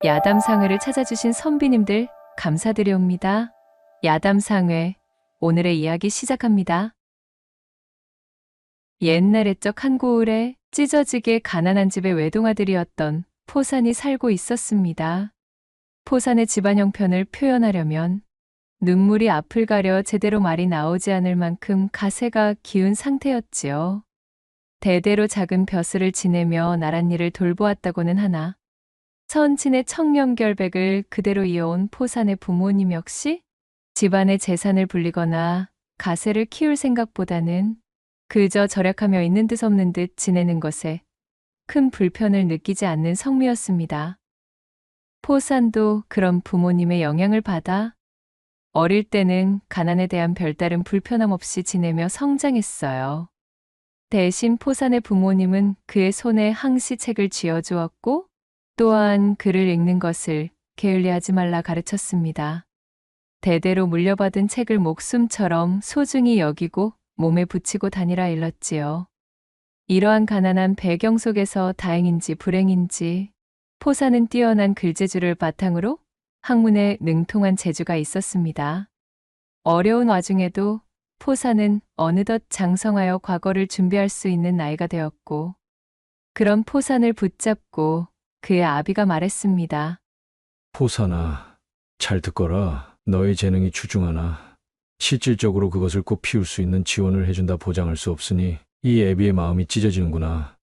야담상회를 찾아주신 선비님들 감사드려옵니다. 야담상회, 오늘의 이야기 시작합니다. 옛날 옛적 한 고을에 찢어지게 가난한 집의 외동아들이었던 포산이 살고 있었습니다. 포산의 집안 형편을 표현하려면 눈물이 앞을 가려 제대로 말이 나오지 않을 만큼 가세가 기운 상태였지요. 대대로 작은 벼슬을 지내며 나랏일을 돌보았다고는 하나 선친의 청렴결백을 그대로 이어온 포산의 부모님 역시 집안의 재산을 불리거나 가세를 키울 생각보다는 그저 절약하며 있는 듯 없는 듯 지내는 것에 큰 불편을 느끼지 않는 성미였습니다. 포산도 그런 부모님의 영향을 받아 어릴 때는 가난에 대한 별다른 불편함 없이 지내며 성장했어요. 대신 포산의 부모님은 그의 손에 항시 책을 쥐어주었고 또한 글을 읽는 것을 게을리하지 말라 가르쳤습니다. 대대로 물려받은 책을 목숨처럼 소중히 여기고 몸에 붙이고 다니라 일렀지요. 이러한 가난한 배경 속에서 다행인지 불행인지 포산은 뛰어난 글재주를 바탕으로 학문에 능통한 재주가 있었습니다. 어려운 와중에도 포산은 어느덧 장성하여 과거를 준비할 수 있는 나이가 되었고 그런 포산을 붙잡고 그의 아비가 말했습니다. 포산아, 잘 듣거라. 너의 재능이 출중하나 실질적으로 그것을 꽃 피울 수 있는 지원을 해준다 보장할 수 없으니 이 애비의 마음이 찢어지는구나.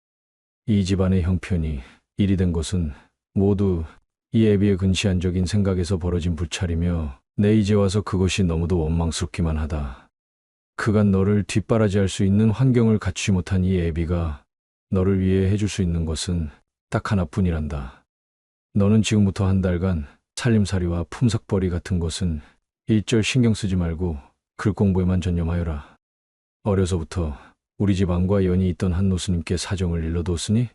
이 집안의 형편이 일이 된 것은 모두 이 애비의 근시안적인 생각에서 벌어진 불찰이며 내 이제 와서 그것이 너무도 원망스럽기만 하다. 그간 너를 뒷바라지할 수 있는 환경을 갖추지 못한 이 애비가 너를 위해 해줄 수 있는 것은 딱 하나뿐이란다. 너는 지금부터 한 달간 살림살이와 품삯벌이 같은 것은 일절 신경 쓰지 말고 글 공부에만 전념하여라. 어려서부터 우리 집 안과 연이 있던 한 노스님께 사정을 일러두었으니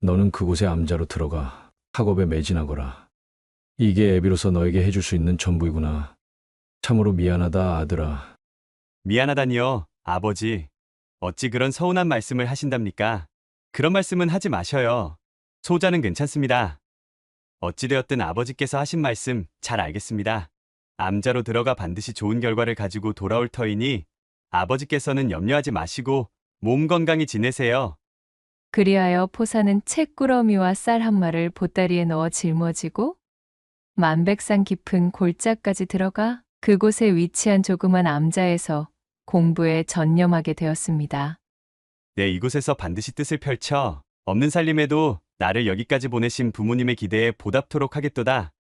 너는 그곳에 암자로 들어가 학업에 매진하거라. 이게 애비로서 너에게 해줄 수 있는 전부이구나. 참으로 미안하다, 아들아. 미안하다니요, 아버지. 어찌 그런 서운한 말씀을 하신답니까? 그런 말씀은 하지 마셔요. 소자는 괜찮습니다. 어찌되었든 아버지께서 하신 말씀 잘 알겠습니다. 암자로 들어가 반드시 좋은 결과를 가지고 돌아올 터이니 아버지께서는 염려하지 마시고 몸 건강히 지내세요. 그리하여 포산은 책꾸러미와 쌀 한 마를 보따리에 넣어 짊어지고 만백산 깊은 골짜까지 들어가 그곳에 위치한 조그만 암자에서 공부에 전념하게 되었습니다. 네, 이곳에서 반드시 뜻을 펼쳐 없는 살림에도 나를 여기까지 보내신 부모님의 기대에 보답토록 하겠도다.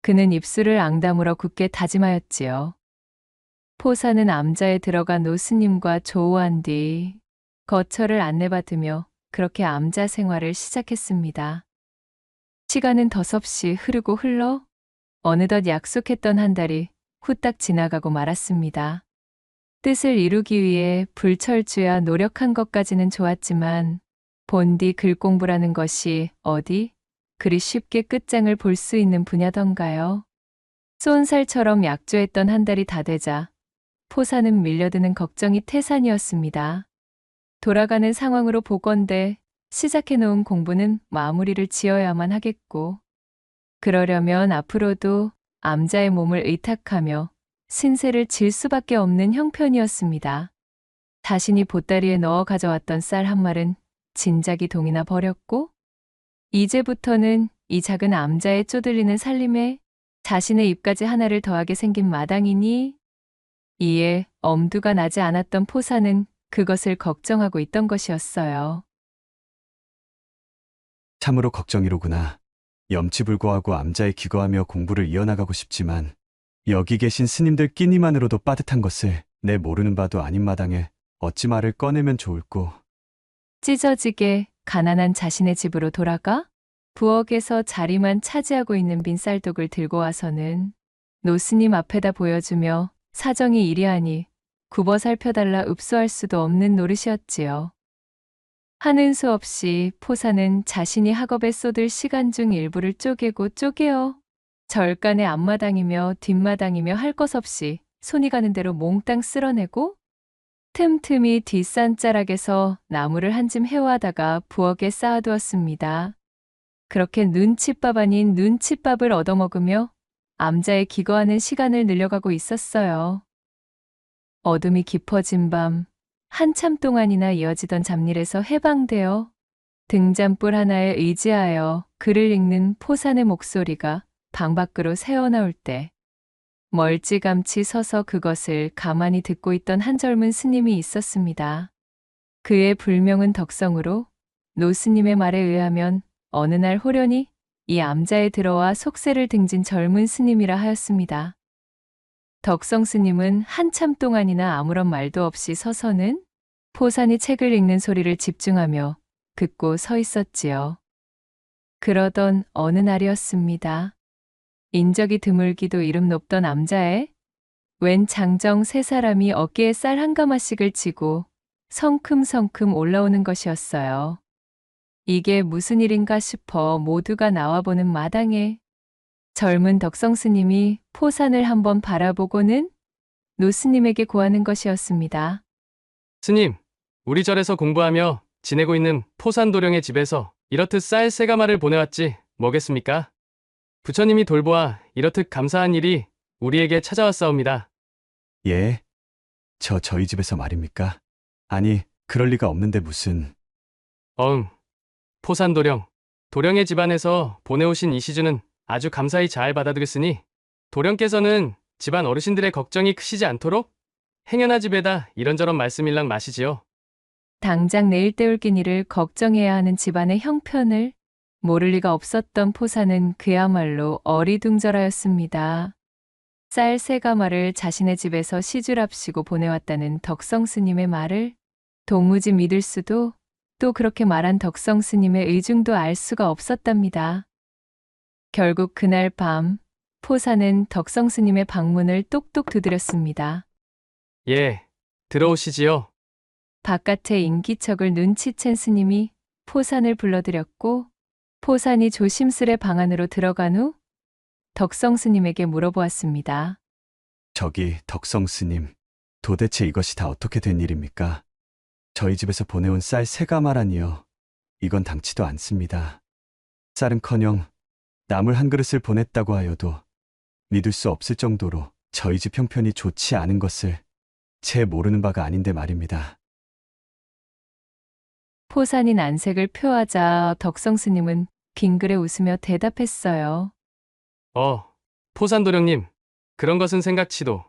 그는 입술을 앙다물어 굳게 다짐하였지요. 포산은 암자에 들어가 노스님과 조우한 뒤 거처를 안내받으며 그렇게 암자 생활을 시작했습니다. 시간은 더섭시 흐르고 흘러 어느덧 약속했던 한 달이 후딱 지나가고 말았습니다. 뜻을 이루기 위해 불철주야 노력한 것까지는 좋았지만 본디 글 공부라는 것이 어디 그리 쉽게 끝장을 볼 수 있는 분야던가요. 쏜살처럼 약조했던 한 달이 다 되자 포산은 밀려드는 걱정이 태산이었습니다. 돌아가는 상황으로 보건대 시작해놓은 공부는 마무리를 지어야만 하겠고 그러려면 앞으로도 암자의 몸을 의탁하며 신세를 질 수밖에 없는 형편이었습니다. 자신이 보따리에 넣어 가져왔던 쌀 한 말은 진작이 동이나 버렸고 이제부터는 이 작은 암자에 쪼들리는 살림에 자신의 입까지 하나를 더하게 생긴 마당이니 이에 엄두가 나지 않았던 포산은 그것을 걱정하고 있던 것이었어요. 참으로 걱정이로구나. 염치불고하고 암자에 기거하며 공부를 이어나가고 싶지만 여기 계신 스님들 끼니만으로도 빠듯한 것을 내 모르는 바도 아닌 마당에 어찌 말을 꺼내면 좋을꼬. 찢어지게 가난한 자신의 집으로 돌아가 부엌에서 자리만 차지하고 있는 빈 쌀독을 들고 와서는 노스님 앞에다 보여주며 사정이 이리하니 굽어 살펴달라 읍소할 수도 없는 노릇이었지요. 하는 수 없이 포산은 자신이 학업에 쏟을 시간 중 일부를 쪼개고 쪼개어 절간의 앞마당이며 뒷마당이며 할 것 없이 손이 가는 대로 몽땅 쓸어내고 틈틈이 뒷산자락에서 나무를 한 짐 해와다가 부엌에 쌓아두었습니다. 그렇게 눈칫밥 아닌 눈칫밥을 얻어먹으며 암자의 기거하는 시간을 늘려가고 있었어요. 어둠이 깊어진 밤, 한참 동안이나 이어지던 잡일에서 해방되어 등잔불 하나에 의지하여 글을 읽는 포산의 목소리가 방 밖으로 새어나올 때 멀찌감치 서서 그것을 가만히 듣고 있던 한 젊은 스님이 있었습니다. 그의 불명은 덕성으로 노스님의 말에 의하면 어느 날 호련히 이 암자에 들어와 속세를 등진 젊은 스님이라 하였습니다. 덕성 스님은 한참 동안이나 아무런 말도 없이 서서는 포산이 책을 읽는 소리를 집중하며 듣고 서 있었지요. 그러던 어느 날이었습니다. 인적이 드물기도 이름 높던 암자에 웬 장정 세 사람이 어깨에 쌀 한 가마씩을 지고 성큼성큼 올라오는 것이었어요. 이게 무슨 일인가 싶어 모두가 나와보는 마당에 젊은 덕성 스님이 포산을 한번 바라보고는 노스님에게 고하는 것이었습니다. 스님, 우리 절에서 공부하며 지내고 있는 포산도령의 집에서 이렇듯 쌀 세 가마를 보내왔지 뭐겠습니까? 부처님이 돌보아 이렇듯 감사한 일이 우리에게 찾아왔사옵니다. 예? 저희 집에서 말입니까? 아니, 그럴 리가 없는데 무슨... 포산도령, 도령의 집안에서 보내오신 이 시주는 아주 감사히 잘 받아들였으니 도령께서는 집안 어르신들의 걱정이 크시지 않도록 행여나 집에다 이런저런 말씀일랑 마시지요. 당장 내일 때울 끼니를 걱정해야 하는 집안의 형편을 모를 리가 없었던 포산은 그야말로 어리둥절하였습니다. 쌀 세 가마를 자신의 집에서 시주랍시고 보내왔다는 덕성 스님의 말을 도무지 믿을 수도 또 그렇게 말한 덕성 스님의 의중도 알 수가 없었답니다. 결국 그날 밤 포산은 덕성 스님의 방문을 똑똑 두드렸습니다. 예, 들어오시지요. 바깥의 인기척을 눈치챈 스님이 포산을 불러들였고 포산이 조심스레 방 안으로 들어간 후 덕성 스님에게 물어보았습니다. 저기 덕성 스님, 도대체 이것이 다 어떻게 된 일입니까? 저희 집에서 보내온 쌀 세 가마라니요. 이건 당치도 않습니다. 쌀은커녕 나물 한 그릇을 보냈다고 하여도 믿을 수 없을 정도로 저희 집 형편이 좋지 않은 것을 제 모르는 바가 아닌데 말입니다. 포산이 난색을 표하자 덕성 스님은 빙그레 웃으며 대답했어요. 포산도령님, 그런 것은 생각치도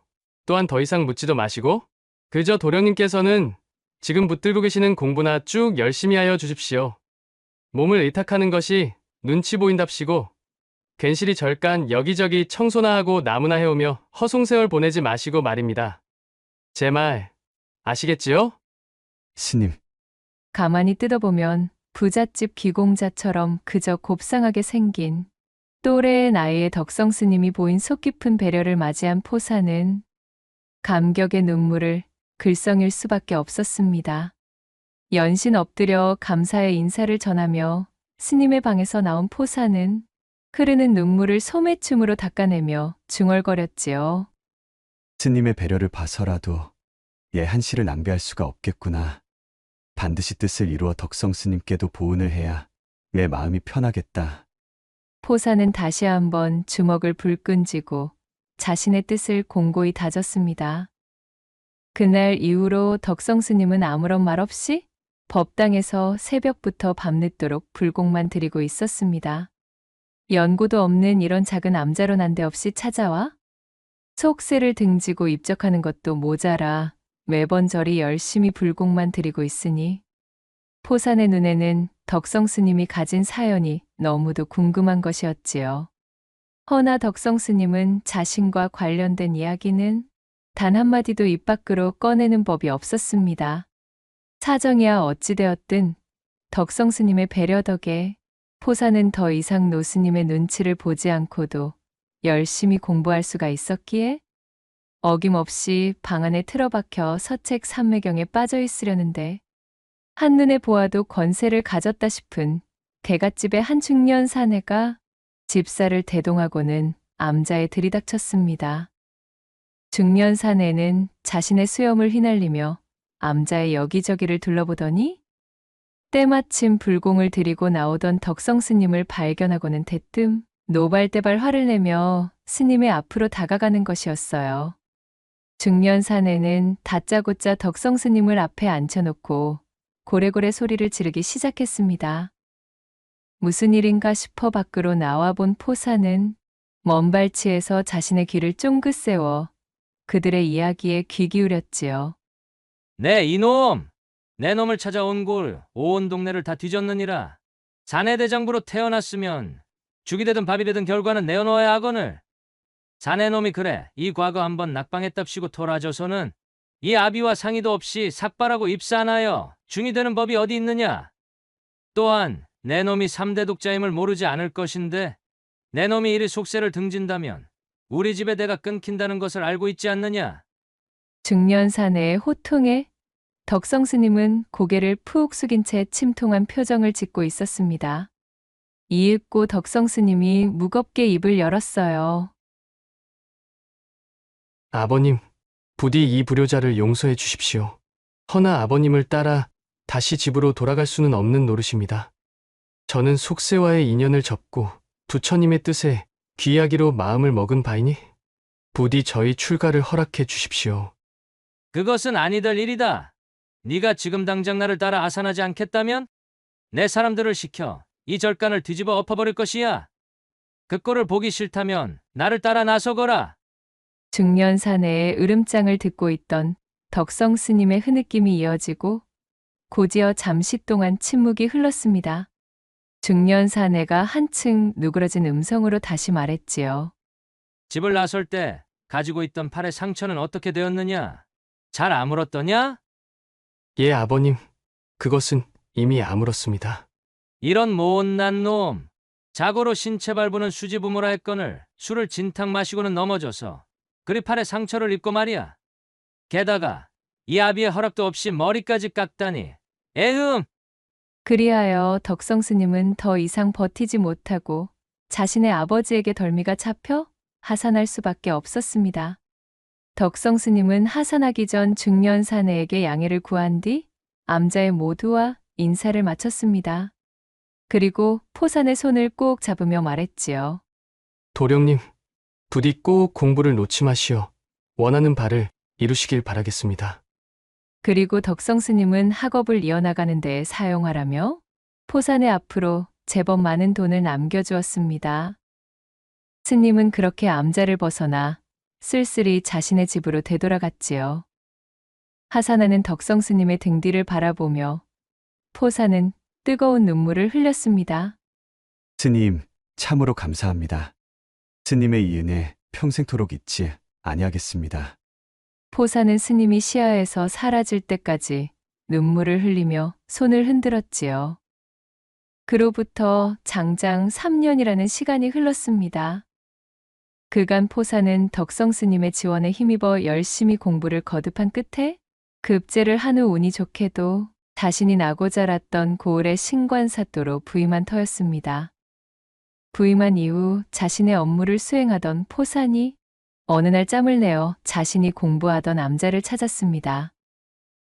또한 더 이상 묻지도 마시고 그저 도령님께서는 지금 붙들고 계시는 공부나 쭉 열심히 하여 주십시오. 몸을 의탁하는 것이 눈치 보인답시고 괜시리 절간 여기저기 청소나 하고 나무나 해오며 허송세월 보내지 마시고 말입니다. 제 말 아시겠지요? 스님, 가만히 뜯어보면 부잣집 귀공자처럼 그저 곱상하게 생긴 또래의 나이의 덕성 스님이 보인 속 깊은 배려를 맞이한 포산은 감격의 눈물을 글썽일 수밖에 없었습니다. 연신 엎드려 감사의 인사를 전하며 스님의 방에서 나온 포산은 흐르는 눈물을 소매춤으로 닦아내며 중얼거렸지요. 스님의 배려를 봐서라도 얘 한시를 낭비할 수가 없겠구나. 반드시 뜻을 이루어 덕성 스님께도 보은을 해야 내 마음이 편하겠다. 포산은 다시 한번 주먹을 불끈 쥐고 자신의 뜻을 공고히 다졌습니다. 그날 이후로 덕성 스님은 아무런 말 없이 법당에서 새벽부터 밤늦도록 불공만 드리고 있었습니다. 연고도 없는 이런 작은 암자로 난데없이 찾아와 속세를 등지고 입적하는 것도 모자라 매번 저리 열심히 불공만 드리고 있으니 포산의 눈에는 덕성 스님이 가진 사연이 너무도 궁금한 것이었지요. 허나 덕성 스님은 자신과 관련된 이야기는 단 한마디도 입 밖으로 꺼내는 법이 없었습니다. 사정이야 어찌되었든 덕성 스님의 배려 덕에 포산은 더 이상 노스님의 눈치를 보지 않고도 열심히 공부할 수가 있었기에 어김없이 방 안에 틀어박혀 서책 삼매경에 빠져 있으려는데 한눈에 보아도 권세를 가졌다 싶은 대갓집의 한 중년 사내가 집사를 대동하고는 암자에 들이닥쳤습니다. 중년 사내는 자신의 수염을 휘날리며 암자의 여기저기를 둘러보더니 때마침 불공을 들이고 나오던 덕성 스님을 발견하고는 대뜸 노발대발 화를 내며 스님의 앞으로 다가가는 것이었어요. 중년 사내는 다짜고짜 덕성 스님을 앞에 앉혀놓고 고래고래 소리를 지르기 시작했습니다. 무슨 일인가 싶어 밖으로 나와본 포사는 먼 발치에서 자신의 귀를 쫑긋 세워 그들의 이야기에 귀 기울였지요. 네, 이놈! 내 놈을 찾아온 골 온 동네를 다 뒤졌느니라. 사내 대장부로 태어났으면 죽이 되든 밥이 되든 결과는 내어놓아야 하거늘. 사내 놈이 그래 이 과거 한번 낙방했답시고 돌아져서는 이 아비와 상의도 없이 삭발하고 입사하나여 중이 되는 법이 어디 있느냐. 또한 내 놈이 3대 독자임을 모르지 않을 것인데 내 놈이 이리 속세를 등진다면 우리 집의 대가 끊긴다는 것을 알고 있지 않느냐. 중년 사내의 호통에 덕성 스님은 고개를 푹 숙인 채 침통한 표정을 짓고 있었습니다. 이윽고 덕성 스님이 무겁게 입을 열었어요. 아버님, 부디 이 불효자를 용서해 주십시오. 허나 아버님을 따라 다시 집으로 돌아갈 수는 없는 노릇입니다. 저는 속세와의 인연을 접고 부처님의 뜻에 귀하기로 마음을 먹은 바이니 부디 저희 출가를 허락해 주십시오. 그것은 아니될 일이다. 네가 지금 당장 나를 따라 아산하지 않겠다면 내 사람들을 시켜 이 절간을 뒤집어 엎어버릴 것이야. 그 꼴을 보기 싫다면 나를 따라 나서거라. 중년 사내의 으름장을 듣고 있던 덕성 스님의 흐느낌이 이어지고 곧이어 잠시 동안 침묵이 흘렀습니다. 중년 사내가 한층 누그러진 음성으로 다시 말했지요. 집을 나설 때 가지고 있던 팔의 상처는 어떻게 되었느냐? 잘 아물었더냐? 예, 아버님. 그것은 이미 아물었습니다. 이런 못난 놈. 자고로 신체 발부는 수지부모라 했거늘 술을 진탕 마시고는 넘어져서 그리 팔에 상처를 입고 말이야. 게다가 이 아비의 허락도 없이 머리까지 깎다니. 에흠! 그리하여 덕성 스님은 더 이상 버티지 못하고 자신의 아버지에게 덜미가 잡혀 하산할 수밖에 없었습니다. 덕성 스님은 하산하기 전 중년 사내에게 양해를 구한 뒤 암자의 모두와 인사를 마쳤습니다. 그리고 포산의 손을 꼭 잡으며 말했지요. 도령님, 부디 꼭 공부를 놓지 마시어 원하는 바를 이루시길 바라겠습니다. 그리고 덕성 스님은 학업을 이어나가는 데 사용하라며 포산의 앞으로 제법 많은 돈을 남겨주었습니다. 스님은 그렇게 암자를 벗어나 쓸쓸히 자신의 집으로 되돌아갔지요. 하산하는 덕성 스님의 등 뒤를 바라보며 포산은 뜨거운 눈물을 흘렸습니다. 스님, 참으로 감사합니다. 스님의 이 은혜 평생토록 잊지 아니하겠습니다. 포산은 스님이 시야에서 사라질 때까지 눈물을 흘리며 손을 흔들었지요. 그로부터 장장 3년이라는 시간이 흘렀습니다. 그간 포산은 덕성 스님의 지원에 힘입어 열심히 공부를 거듭한 끝에 급제를 한 후 운이 좋게도 자신이 나고 자랐던 고을의 신관사또로 부임한 터였습니다. 부임한 이후 자신의 업무를 수행하던 포산이 어느 날 짬을 내어 자신이 공부하던 암자를 찾았습니다.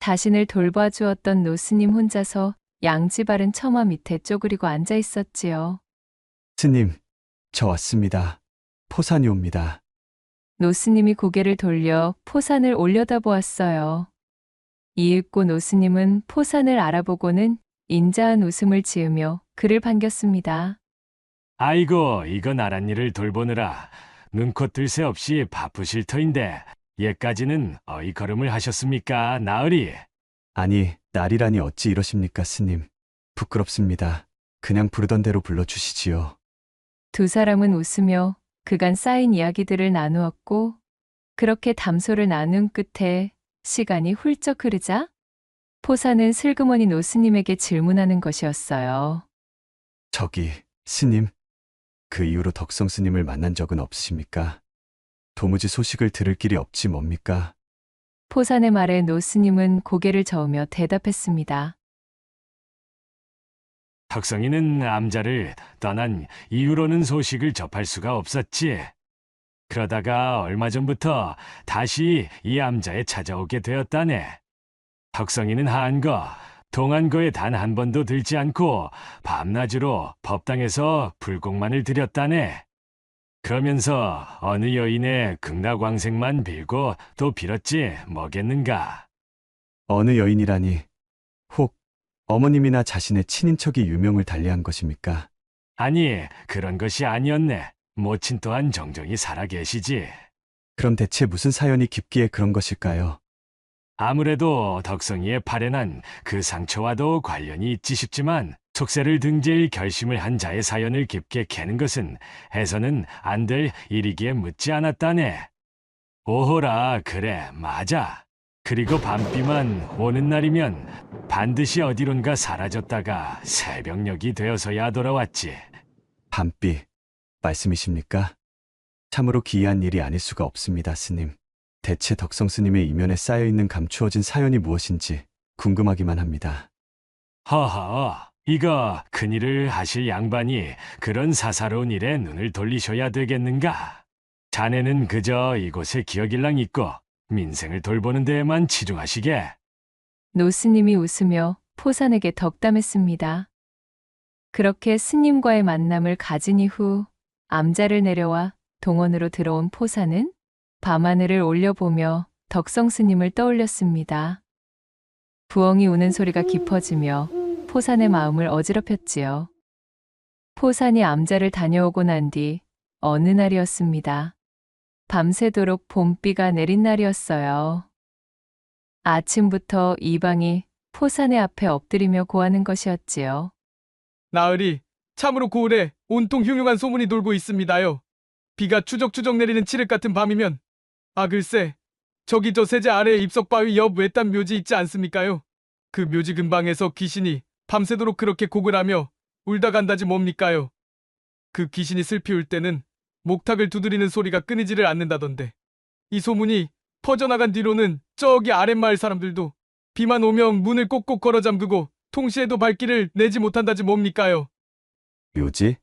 자신을 돌봐주었던 노스님 혼자서 양지 바른 처마 밑에 쪼그리고 앉아 있었지요. 스님, 저 왔습니다. 포산이 옵니다. 노스님이 고개를 돌려 포산을 올려다보았어요. 이윽고 노스님은 포산을 알아보고는 인자한 웃음을 지으며 그를 반겼습니다. 아이고, 이거 나란 일을 돌보느라 눈코 뜰 새 없이 바쁘실 터인데 예까지는 어이 걸음을 하셨습니까, 나으리? 아니, 날이라니 어찌 이러십니까, 스님. 부끄럽습니다. 그냥 부르던 대로 불러주시지요. 두 사람은 웃으며 그간 쌓인 이야기들을 나누었고 그렇게 담소를 나눈 끝에 시간이 훌쩍 흐르자 포사는 슬그머니 노스님에게 질문하는 것이었어요. 저기, 스님. 그 이후로 덕성 스님을 만난 적은 없으십니까? 도무지 소식을 들을 길이 없지 뭡니까? 포산의 말에 노스님은 고개를 저으며 대답했습니다. 덕성이는 암자를 떠난 이후로는 소식을 접할 수가 없었지. 그러다가 얼마 전부터 다시 이 암자에 찾아오게 되었다네. 덕성이는 한거 동한 거에 단 한 번도 들지 않고 밤낮으로 법당에서 불공만을 드렸다네. 그러면서 어느 여인의 극락왕생만 빌고 또 빌었지 뭐겠는가. 어느 여인이라니. 혹 어머님이나 자신의 친인척이 유명을 달리한 것입니까? 아니, 그런 것이 아니었네. 모친 또한 정정히 살아계시지. 그럼 대체 무슨 사연이 깊기에 그런 것일까요? 아무래도 덕성이의 발현한 그 상처와도 관련이 있지 싶지만 속세를 등질 결심을 한 자의 사연을 깊게 캐는 것은 해서는 안 될 일이기에 묻지 않았다네. 오호라, 그래, 맞아. 그리고 밤비만 오는 날이면 반드시 어디론가 사라졌다가 새벽녘이 되어서야 돌아왔지. 밤비 말씀이십니까? 참으로 기이한 일이 아닐 수가 없습니다, 스님. 대체 덕성 스님의 이면에 쌓여있는 감추어진 사연이 무엇인지 궁금하기만 합니다. 허허, 이거 큰일을 하실 양반이 그런 사사로운 일에 눈을 돌리셔야 되겠는가? 자네는 그저 이곳에 기억일랑 있고 민생을 돌보는 데에만 치중하시게. 노스님이 웃으며 포산에게 덕담했습니다. 그렇게 스님과의 만남을 가진 이후 암자를 내려와 동원으로 들어온 포산은 밤하늘을 올려보며 덕성 스님을 떠올렸습니다. 부엉이 우는 소리가 깊어지며 포산의 마음을 어지럽혔지요. 포산이 암자를 다녀오고 난 뒤 어느 날이었습니다. 밤새도록 봄비가 내린 날이었어요. 아침부터 이방이 포산의 앞에 엎드리며 고하는 것이었지요. 나으리, 참으로 고을에 온통 흉흉한 소문이 돌고 있습니다요. 비가 추적추적 내리는 칠흑 같은 밤이면 글쎄, 저기 저 세제 아래에 입석바위 옆 외딴 묘지 있지 않습니까요? 그 묘지 근방에서 귀신이 밤새도록 그렇게 곡을 하며 울다 간다지 뭡니까요? 그 귀신이 슬피 울 때는 목탁을 두드리는 소리가 끊이지를 않는다던데. 이 소문이 퍼져나간 뒤로는 저기 아랫마을 사람들도 비만 오면 문을 꼭꼭 걸어 잠그고 통시에도 발길을 내지 못한다지 뭡니까요? 묘지?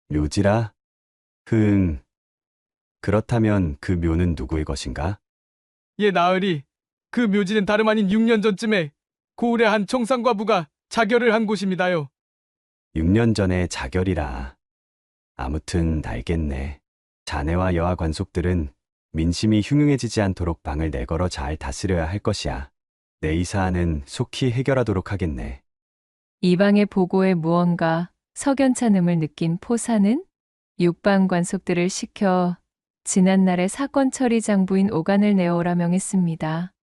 묘지라? 그렇다면 그 묘는 누구의 것인가? 예, 나으리. 그 묘지는 다름 아닌 6년 전쯤에 고을의 한 청상과부가 자결을 한 곳입니다요. 6년 전에 자결이라. 아무튼 알겠네. 자네와 여하 관속들은 민심이 흉흉해지지 않도록 방을 내걸어 잘 다스려야 할 것이야. 내 이 사안은 속히 해결하도록 하겠네. 이방의 보고에 무언가 석연찮음을 느낀 포사는 육방 관속들을 시켜 지난날의 사건 처리 장부인 오간을 내어오라 명했습니다.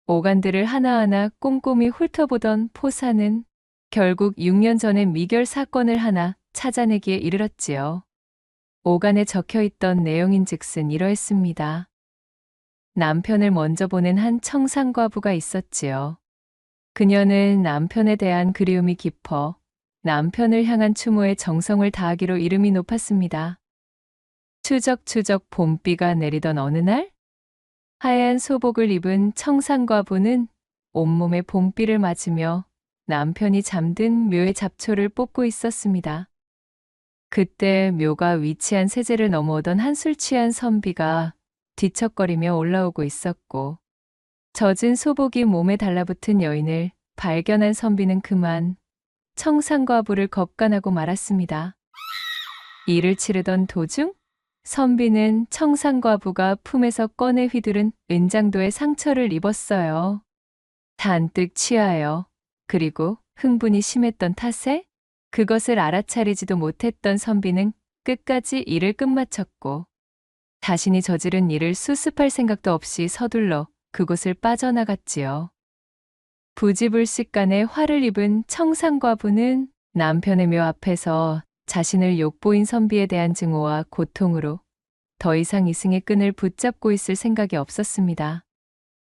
오간들을 하나하나 꼼꼼히 훑어보던 포사는 결국 6년 전의 미결 사건을 하나 찾아내기에 이르렀지요. 오간에 적혀있던 내용인즉슨 이러했습니다. 남편을 먼저 보낸 한 청상과부가 있었지요. 그녀는 남편에 대한 그리움이 깊어 남편을 향한 추모에 정성을 다하기로 이름이 높았습니다. 추적추적 봄비가 내리던 어느 날, 하얀 소복을 입은 청상과부는 온몸에 봄비를 맞으며 남편이 잠든 묘의 잡초를 뽑고 있었습니다. 그때 묘가 위치한 세제를 넘어오던 한술 취한 선비가 뒤척거리며 올라오고 있었고, 젖은 소복이 몸에 달라붙은 여인을 발견한 선비는 그만 청상과부를 겁간하고 말았습니다. 이를 치르던 도중 선비는 청상과부가 품에서 꺼내 휘두른 은장도에 상처를 입었어요. 잔뜩 취하여 그리고 흥분이 심했던 탓에 그것을 알아차리지도 못했던 선비는 끝까지 일을 끝마쳤고 자신이 저지른 일을 수습할 생각도 없이 서둘러 그곳을 빠져나갔지요. 부지불식간에 화를 입은 청상과부는 남편의 묘 앞에서 자신을 욕보인 선비에 대한 증오와 고통으로 더 이상 이승의 끈을 붙잡고 있을 생각이 없었습니다.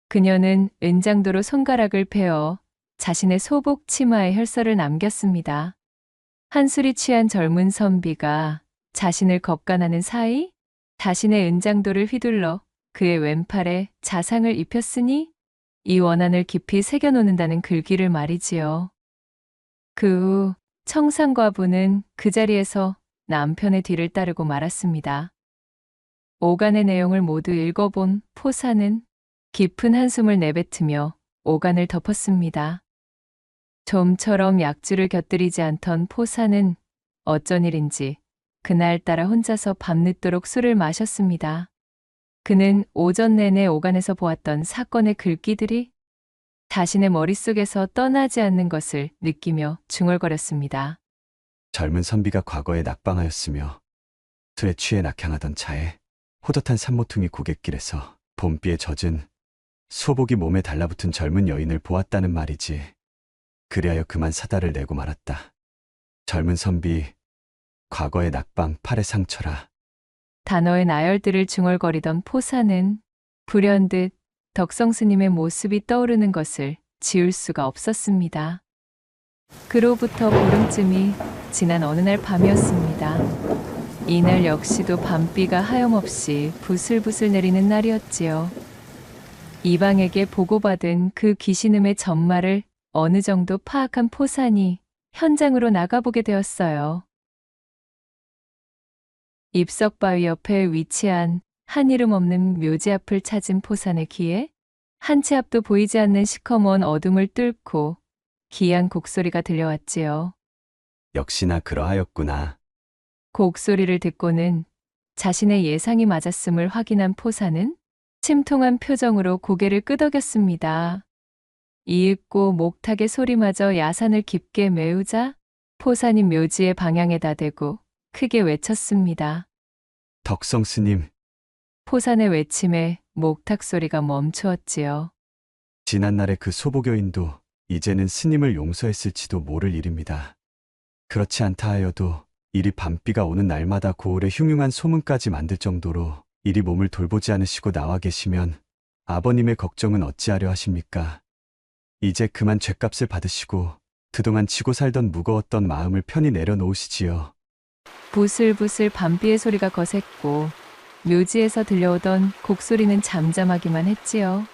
그녀는 은장도로 손가락을 베어 자신의 소복 치마에 혈서를 남겼습니다. 한술이 취한 젊은 선비가 자신을 겁간하는 사이 자신의 은장도를 휘둘러 그의 왼팔에 자상을 입혔으니 이 원한을 깊이 새겨놓는다는 글귀를 말이지요. 그 후 청상과부는 그 자리에서 남편의 뒤를 따르고 말았습니다. 오간의 내용을 모두 읽어본 포사는 깊은 한숨을 내뱉으며 오간을 덮었습니다. 좀처럼 약주를 곁들이지 않던 포사는 어쩐 일인지 그날따라 혼자서 밤늦도록 술을 마셨습니다. 그는 오전 내내 오간에서 보았던 사건의 글귀들이 자신의 머릿속에서 떠나지 않는 것을 느끼며 중얼거렸습니다. 젊은 선비가 과거에 낙방하였으며 술에 취해 낙향하던 차에 호젓한 산모퉁이 고갯길에서 봄비에 젖은 소복이 몸에 달라붙은 젊은 여인을 보았다는 말이지. 그리하여 그만 사다를 내고 말았다. 젊은 선비, 과거의 낙방 팔의 상처라. 단어의 나열들을 중얼거리던 포사는 불현듯 덕성 스님의 모습이 떠오르는 것을 지울 수가 없었습니다. 그로부터 보름쯤이 지난 어느 날 밤이었습니다. 이날 역시도 밤비가 하염없이 부슬부슬 내리는 날이었지요. 이방에게 보고받은 그 귀신음의 전말을 어느 정도 파악한 포산이 현장으로 나가보게 되었어요. 입석바위 옆에 위치한 한 이름 없는 묘지 앞을 찾은 포산의 귀에 한 치 앞도 보이지 않는 시커먼 어둠을 뚫고 기이한 곡소리가 들려왔지요. 역시나 그러하였구나. 곡소리를 듣고는 자신의 예상이 맞았음을 확인한 포사는 침통한 표정으로 고개를 끄덕였습니다. 이윽고 목탁의 소리마저 야산을 깊게 메우자 포산이 묘지의 방향에다 대고 크게 외쳤습니다. 덕성 스님, 포산의 외침에 목탁 소리가 멈추었지요. 지난날의 그 소복여인도 이제는 스님을 용서했을지도 모를 일입니다. 그렇지 않다 하여도 이리 밤비가 오는 날마다 고을에 흉흉한 소문까지 만들 정도로 이리 몸을 돌보지 않으시고 나와 계시면 아버님의 걱정은 어찌하려 하십니까? 이제 그만 죗값을 받으시고 그동안 지고 살던 무거웠던 마음을 편히 내려놓으시지요. 부슬부슬 밤비의 소리가 거셌고 묘지에서 들려오던 곡소리는 잠잠하기만 했지요.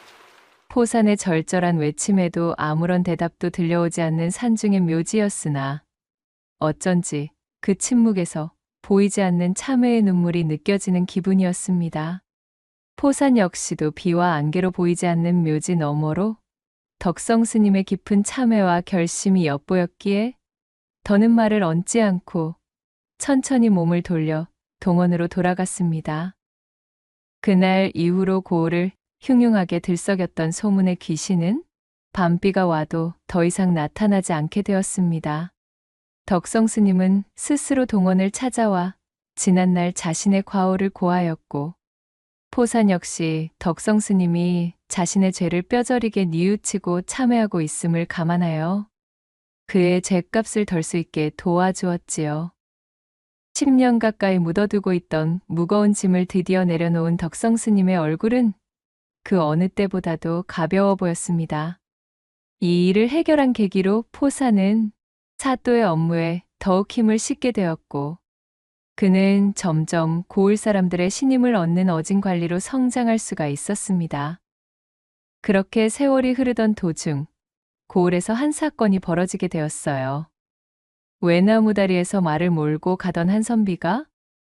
포산의 절절한 외침에도 아무런 대답도 들려오지 않는 산중의 묘지였으나 어쩐지 그 침묵에서 보이지 않는 참회의 눈물이 느껴지는 기분이었습니다. 포산 역시도 비와 안개로 보이지 않는 묘지 너머로 덕성 스님의 깊은 참회와 결심이 엿보였기에 더는 말을 얹지 않고 천천히 몸을 돌려 동원으로 돌아갔습니다. 그날 이후로 고을을 흉흉하게 들썩였던 소문의 귀신은 밤비가 와도 더 이상 나타나지 않게 되었습니다. 덕성 스님은 스스로 동원을 찾아와 지난날 자신의 과오를 고하였고 포산 역시 덕성 스님이 자신의 죄를 뼈저리게 뉘우치고 참회하고 있음을 감안하여 그의 죄값을 덜 수 있게 도와주었지요. 10년 가까이 묻어두고 있던 무거운 짐을 드디어 내려놓은 덕성 스님의 얼굴은 그 어느 때보다도 가벼워 보였습니다. 이 일을 해결한 계기로 포사는 사또의 업무에 더욱 힘을 싣게 되었고 그는 점점 고을 사람들의 신임을 얻는 어진관리로 성장할 수가 있었습니다. 그렇게 세월이 흐르던 도중 고을에서 한 사건이 벌어지게 되었어요. 외나무 다리에서 말을 몰고 가던 한 선비가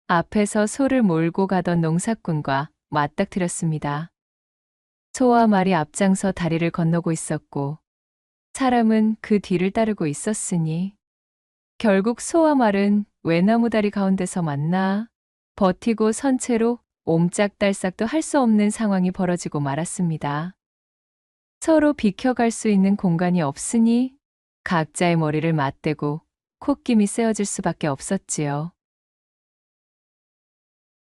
앞에서 소를 몰고 가던 농사꾼과 맞닥뜨렸습니다. 소와 말이 앞장서 다리를 건너고 있었고 사람은 그 뒤를 따르고 있었으니 결국 소와 말은 외나무 다리 가운데서 만나 버티고 선 채로 옴짝달싹도 할 수 없는 상황이 벌어지고 말았습니다. 서로 비켜갈 수 있는 공간이 없으니 각자의 머리를 맞대고 콧김이 세어질 수밖에 없었지요.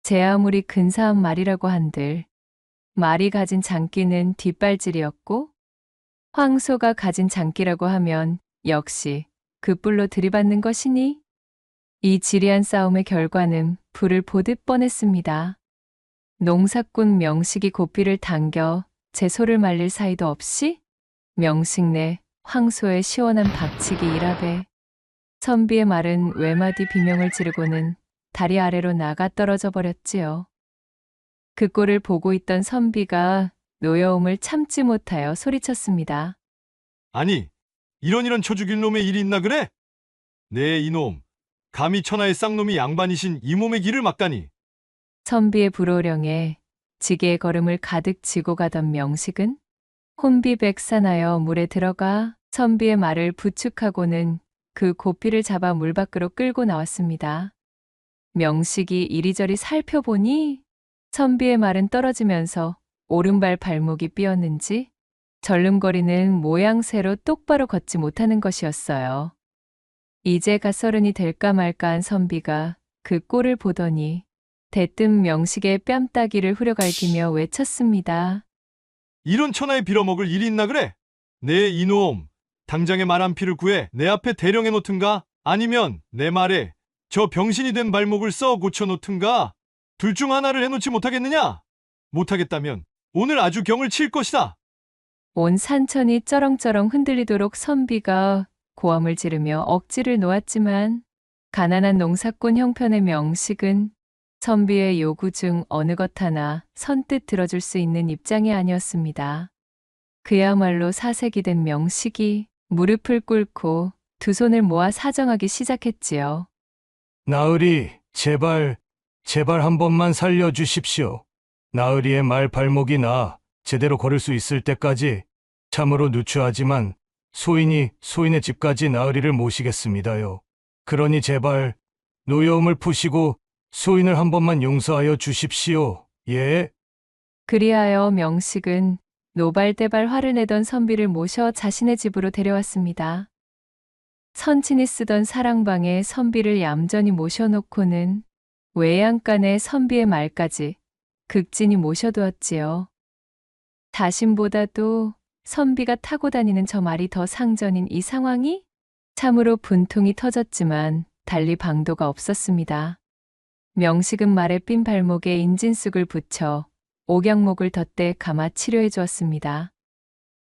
제 아무리 근사한 말이라고 한들 말이 가진 장기는 뒷발질이었고 황소가 가진 장기라고 하면 역시 그 뿔로 들이받는 것이니 이 지리한 싸움의 결과는 불을 보듯 뻔했습니다. 농사꾼 명식이 고삐를 당겨 제 소를 말릴 사이도 없이 명식 내 황소의 시원한 박치기 일합에 선비의 말은 외마디 비명을 지르고는 다리 아래로 나가 떨어져 버렸지요. 그 꼴을 보고 있던 선비가 노여움을 참지 못하여 소리쳤습니다. 아니, 이런 쳐 죽일 놈의 일이 있나 그래? 네 이놈, 감히 천하의 쌍놈이 양반이신 이 몸의 길을 막다니. 선비의 불호령에 지게의 걸음을 가득 지고 가던 명식은 혼비백산하여 물에 들어가 선비의 말을 부축하고는 그 고삐를 잡아 물 밖으로 끌고 나왔습니다. 명식이 이리저리 살펴보니 선비의 말은 떨어지면서 오른발 발목이 삐었는지 절름거리는 모양새로 똑바로 걷지 못하는 것이었어요. 이제 갓서른이 될까 말까한 선비가 그 꼴을 보더니 대뜸 명식의 뺨따기를 후려갈기며 외쳤습니다. 이런 천하에 빌어먹을 일이 있나 그래? 내 이놈, 당장에 말 한 피를 구해 내 앞에 대령해 놓든가 아니면 내 말에 저 병신이 된 발목을 써 고쳐 놓든가 둘 중 하나를 해놓지 못하겠느냐? 못하겠다면 오늘 아주 경을 칠 것이다. 온 산천이 쩌렁쩌렁 흔들리도록 선비가 고함을 지르며 억지를 놓았지만 가난한 농사꾼 형편의 명식은 선비의 요구 중 어느 것 하나 선뜻 들어줄 수 있는 입장이 아니었습니다. 그야말로 사색이 된 명식이 무릎을 꿇고 두 손을 모아 사정하기 시작했지요. 나으리, 제발 한 번만 살려주십시오. 나으리의 말 발목이 나 제대로 걸을 수 있을 때까지 참으로 누추하지만 소인의 집까지 나으리를 모시겠습니다요. 그러니 제발 노여움을 푸시고 소인을 한 번만 용서하여 주십시오. 예? 그리하여 명식은 노발대발 화를 내던 선비를 모셔 자신의 집으로 데려왔습니다. 선친이 쓰던 사랑방에 선비를 얌전히 모셔놓고는 외양간에 선비의 말까지 극진히 모셔두었지요. 자신보다도 선비가 타고 다니는 저 말이 더 상전인 이 상황이 참으로 분통이 터졌지만 달리 방도가 없었습니다. 명식은 말에 삔 발목에 인진쑥을 붙여 옥양목을 덧대 감아 치료해 주었습니다.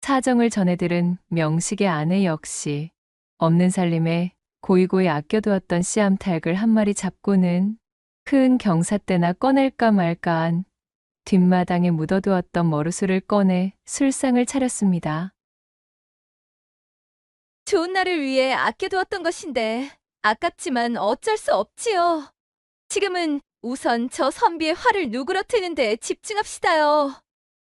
사정을 전해들은 명식의 아내 역시 없는 살림에 고이고이 아껴두었던 씨암탉을 한 마리 잡고는 큰 경사대나 꺼낼까 말까한 뒷마당에 묻어두었던 머루술을 꺼내 술상을 차렸습니다. 좋은 날을 위해 아껴두었던 것인데 아깝지만 어쩔 수 없지요. 지금은 우선 저 선비의 화를 누그러뜨리는 데 집중합시다요.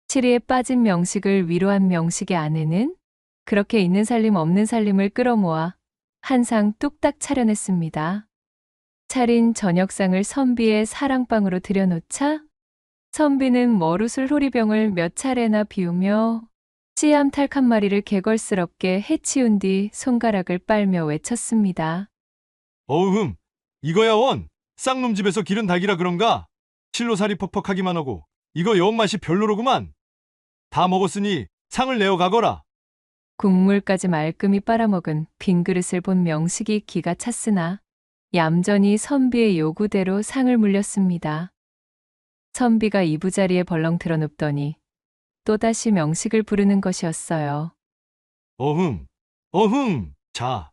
치리에 빠진 명식을 위로한 명식의 아내는 그렇게 있는 살림 없는 살림을 끌어모아 한 상 뚝딱 차려냈습니다. 차린 저녁상을 선비의 사랑방으로 들여놓자 선비는 머루술 호리병을 몇 차례나 비우며 씨암탉 한 마리를 개걸스럽게 해치운 뒤 손가락을 빨며 외쳤습니다. 어흥, 이거야 원. 쌍놈 집에서 기른 닭이라 그런가? 실로살이 퍽퍽하기만 하고 이거 영 맛이 별로로구만. 다 먹었으니 상을 내어 가거라. 국물까지 말끔히 빨아먹은 빈 그릇을 본 명식이 기가 찼으나 얌전히 선비의 요구대로 상을 물렸습니다. 선비가 이부자리에 벌렁 드러눕더니 또다시 명식을 부르는 것이었어요. 어흥. 자,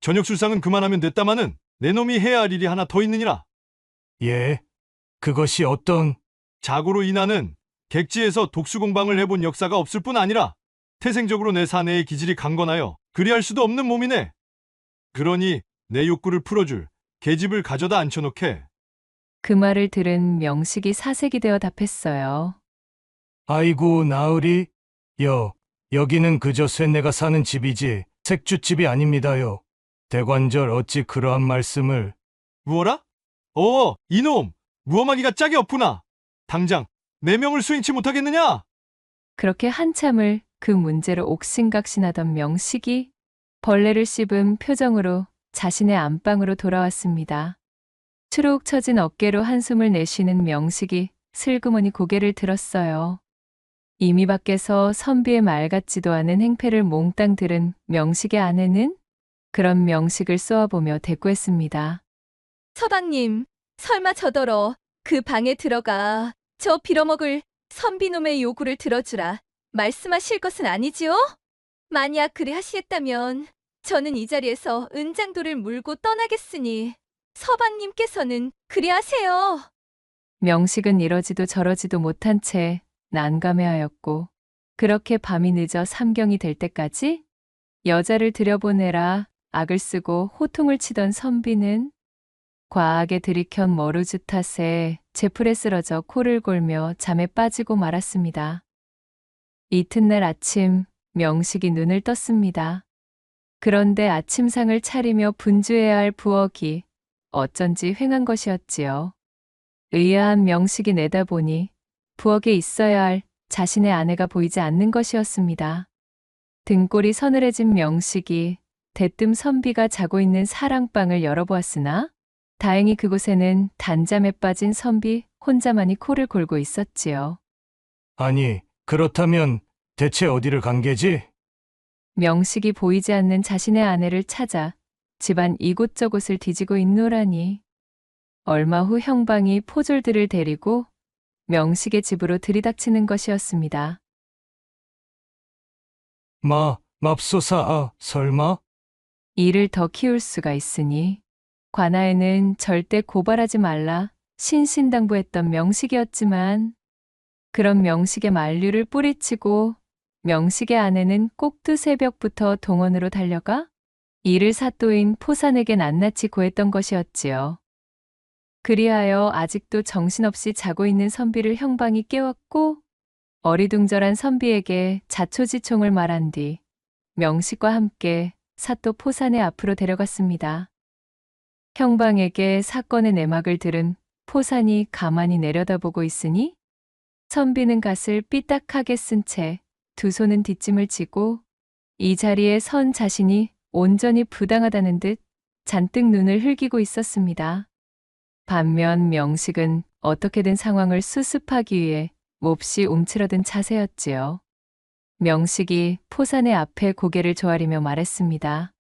저녁 술상은 그만하면 됐다마는 내 놈이 해야 할 일이 하나 더 있느니라. 예? 그것이 어떤... 자고로 이나는 객지에서 독수공방을 해본 역사가 없을 뿐 아니라 태생적으로 내 사내의 기질이 강건하여 그리할 수도 없는 몸이네. 그러니 내 욕구를 풀어줄 계집을 가져다 앉혀놓게. 그 말을 들은 명식이 사색이 되어 답했어요. 아이고 나으리, 여기는 그저 쇠내가 사는 집이지 색주집이 아닙니다요. 대관절 어찌 그러한 말씀을... 무어라? 이놈! 무엄하기가 짝이 없구나. 당장 내 명을 수행치 못하겠느냐? 그렇게 한참을 그 문제로 옥신각신하던 명식이 벌레를 씹은 표정으로 자신의 안방으로 돌아왔습니다. 추룩 처진 어깨로 한숨을 내쉬는 명식이 슬그머니 고개를 들었어요. 이미 밖에서 선비의 말 같지도 않은 행패를 몽땅 들은 명식의 아내는 그런 명식을 쏘아보며 대꾸했습니다. 서방님, 설마 저더러 그 방에 들어가 저 빌어먹을 선비놈의 요구를 들어주라 말씀하실 것은 아니지요? 만약 그리 하시겠다면 저는 이 자리에서 은장도를 물고 떠나겠으니 서방님께서는 그리 하세요. 명식은 이러지도 저러지도 못한 채 난감해하였고 그렇게 밤이 늦어 삼경이 될 때까지 여자를 들여보내라 악을 쓰고 호통을 치던 선비는 과하게 들이켠 머루주 탓에 제풀에 쓰러져 코를 골며 잠에 빠지고 말았습니다. 이튿날 아침 명식이 눈을 떴습니다. 그런데 아침상을 차리며 분주해야 할 부엌이 어쩐지 휑한 것이었지요. 의아한 명식이 내다보니 부엌에 있어야 할 자신의 아내가 보이지 않는 것이었습니다. 등골이 서늘해진 명식이 대뜸 선비가 자고 있는 사랑방을 열어보았으나 다행히 그곳에는 단잠에 빠진 선비 혼자만이 코를 골고 있었지요. 아니, 그렇다면 대체 어디를 간 게지? 명식이 보이지 않는 자신의 아내를 찾아 집안 이곳저곳을 뒤지고 있노라니. 얼마 후 형방이 포졸들을 데리고 명식의 집으로 들이닥치는 것이었습니다. 맙소사, 설마? 이를 더 키울 수가 있으니 관아에는 절대 고발하지 말라 신신당부했던 명식이었지만 그런 명식의 만류를 뿌리치고 명식의 아내는 꼭두 새벽부터 동원으로 달려가 이를 사또인 포산에게 낱낱이 고했던 것이었지요. 그리하여 아직도 정신없이 자고 있는 선비를 형방이 깨웠고 어리둥절한 선비에게 자초지총을 말한 뒤 명식과 함께 사또 포산의 앞으로 데려갔습니다. 형방에게 사건의 내막을 들은 포산이 가만히 내려다보고 있으니 선비는 갓을 삐딱하게 쓴 채 두 손은 뒷짐을 지고 이 자리에 선 자신이 온전히 부당하다는 듯 잔뜩 눈을 흘기고 있었습니다. 반면 명식은 어떻게든 상황을 수습하기 위해 몹시 움츠러든 자세였지요. 명식이 포산의 앞에 고개를 조아리며 말했습니다.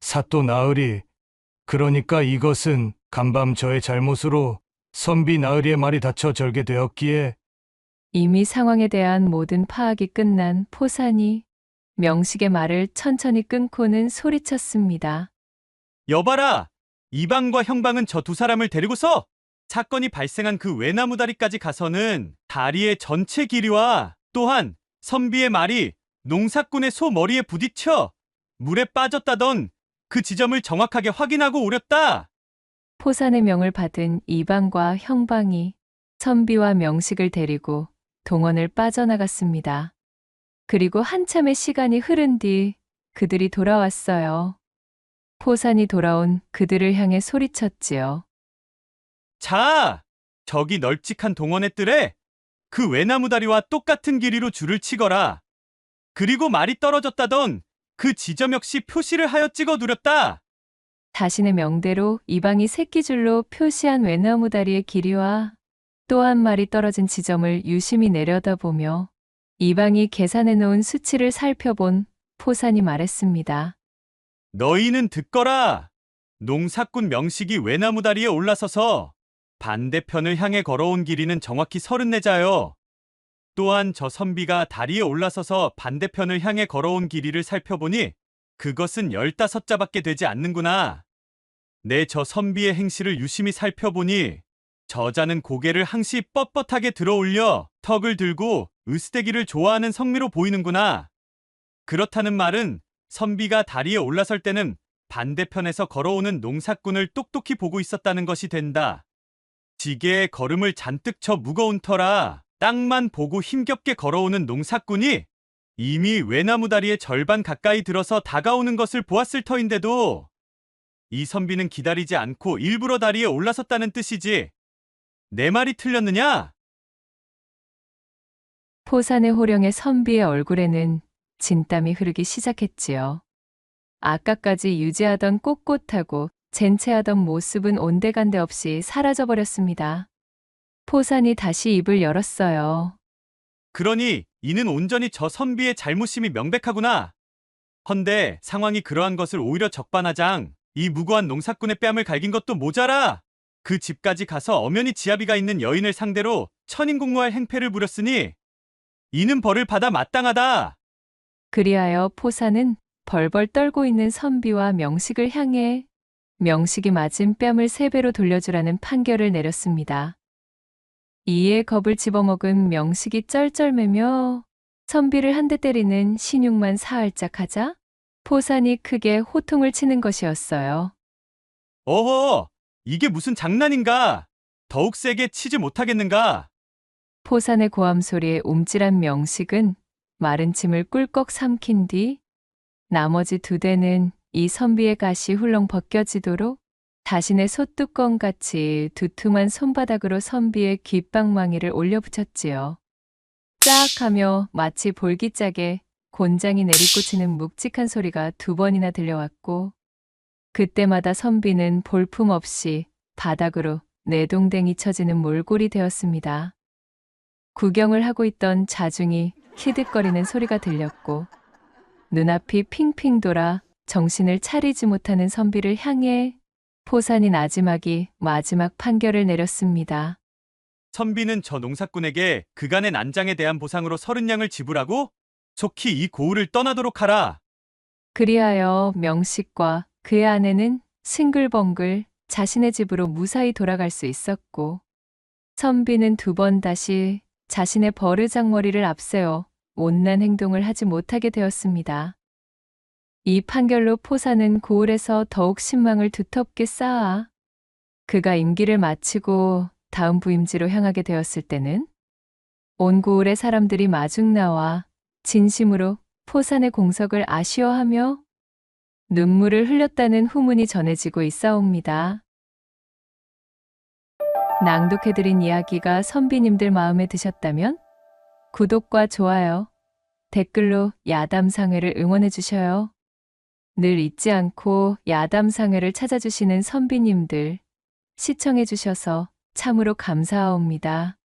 사또 나으리. 그러니까 이것은 간밤 저의 잘못으로 선비 나으리의 말이 닫혀 절개되었기에 이미 상황에 대한 모든 파악이 끝난 포산이 명식의 말을 천천히 끊고는 소리쳤습니다. 여봐라! 이방과 형방은 저 두 사람을 데리고서 사건이 발생한 그 외나무 다리까지 가서는 다리의 전체 길이와 또한 선비의 말이 농사꾼의 소 머리에 부딪혀 물에 빠졌다던 그 지점을 정확하게 확인하고 오렸다. 포산의 명을 받은 이방과 형방이 선비와 명식을 데리고 동원을 빠져나갔습니다. 그리고 한참의 시간이 흐른 뒤 그들이 돌아왔어요. 포산이 돌아온 그들을 향해 소리쳤지요. 자, 저기 널찍한 동원의 뜰에 그 외나무 다리와 똑같은 길이로 줄을 치거라. 그리고 말이 떨어졌다던 그 지점 역시 표시를 하여 찍어 두렸다. 자신의 명대로 이방이 새끼줄로 표시한 외나무 다리의 길이와 또 한 마리 떨어진 지점을 유심히 내려다보며 이방이 계산해 놓은 수치를 살펴본 포산이 말했습니다. 너희는 듣거라. 농사꾼 명식이 외나무 다리에 올라서서 반대편을 향해 걸어온 길이는 정확히 34자요. 또한 저 선비가 다리에 올라서서 반대편을 향해 걸어온 길이를 살펴보니 그것은 15자밖에 되지 않는구나. 내 저 선비의 행실을 유심히 살펴보니 저자는 고개를 항시 뻣뻣하게 들어올려 턱을 들고 으스대기를 좋아하는 성미로 보이는구나. 그렇다는 말은 선비가 다리에 올라설 때는 반대편에서 걸어오는 농사꾼을 똑똑히 보고 있었다는 것이 된다. 지게에 걸음을 잔뜩 쳐 무거운 터라 땅만 보고 힘겹게 걸어오는 농사꾼이 이미 외나무 다리의 절반 가까이 들어서 다가오는 것을 보았을 터인데도 이 선비는 기다리지 않고 일부러 다리에 올라섰다는 뜻이지. 내 말이 틀렸느냐? 포산의 호령의 선비의 얼굴에는 진땀이 흐르기 시작했지요. 아까까지 유지하던 꼿꼿하고 젠체하던 모습은 온데간데 없이 사라져버렸습니다. 포산이 다시 입을 열었어요. 그러니 이는 온전히 저 선비의 잘못심이 명백하구나. 헌데 상황이 그러한 것을 오히려 적반하장 이 무고한 농사꾼의 뺨을 갈긴 것도 모자라. 그 집까지 가서 엄연히 지아비가 있는 여인을 상대로 천인공노할 행패를 부렸으니 이는 벌을 받아 마땅하다. 그리하여 포산은 벌벌 떨고 있는 선비와 명식을 향해 명식이 맞은 뺨을 3배로 돌려주라는 판결을 내렸습니다. 이에 겁을 집어먹은 명식이 쩔쩔매며 선비를 한 대 때리는 신용만 사활짝하자 포산이 크게 호통을 치는 것이었어요. 어허, 이게 무슨 장난인가? 더욱 세게 치지 못하겠는가? 포산의 고함 소리에 움찔한 명식은 마른 침을 꿀꺽 삼킨 뒤 나머지 두 대는 이 선비의 가시 훌렁 벗겨지도록 자신의 솥뚜껑같이 두툼한 손바닥으로 선비의 귓방망이를 올려붙였지요. 쫙 하며 마치 볼기짝에 곤장이 내리꽂히는 묵직한 소리가 두 번이나 들려왔고 그때마다 선비는 볼품없이 바닥으로 내동댕이 쳐지는 몰골이 되었습니다. 구경을 하고 있던 자중이 키득거리는 소리가 들렸고 눈앞이 핑핑 돌아 정신을 차리지 못하는 선비를 향해 포산이 나지막이 마지막 판결을 내렸습니다. 선비는 저 농사꾼에게 그간의 난장에 대한 보상으로 30냥을 지불하고 속히 이 고을을 떠나도록 하라. 그리하여 명식과 그의 아내는 싱글벙글 자신의 집으로 무사히 돌아갈 수 있었고 선비는 두 번 다시 자신의 버르장머리를 앞세워 못난 행동을 하지 못하게 되었습니다. 이 판결로 포사는 고을에서 더욱 신망을 두텁게 쌓아 그가 임기를 마치고 다음 부임지로 향하게 되었을 때는 온 고을의 사람들이 마중 나와 진심으로 포산의 공석을 아쉬워하며 눈물을 흘렸다는 후문이 전해지고 있사옵니다. 낭독해드린 이야기가 선비님들 마음에 드셨다면 구독과 좋아요, 댓글로 야담상회를 응원해 주셔요. 늘 잊지 않고 야담상회를 찾아주시는 선비님들 시청해 주셔서 참으로 감사하옵니다.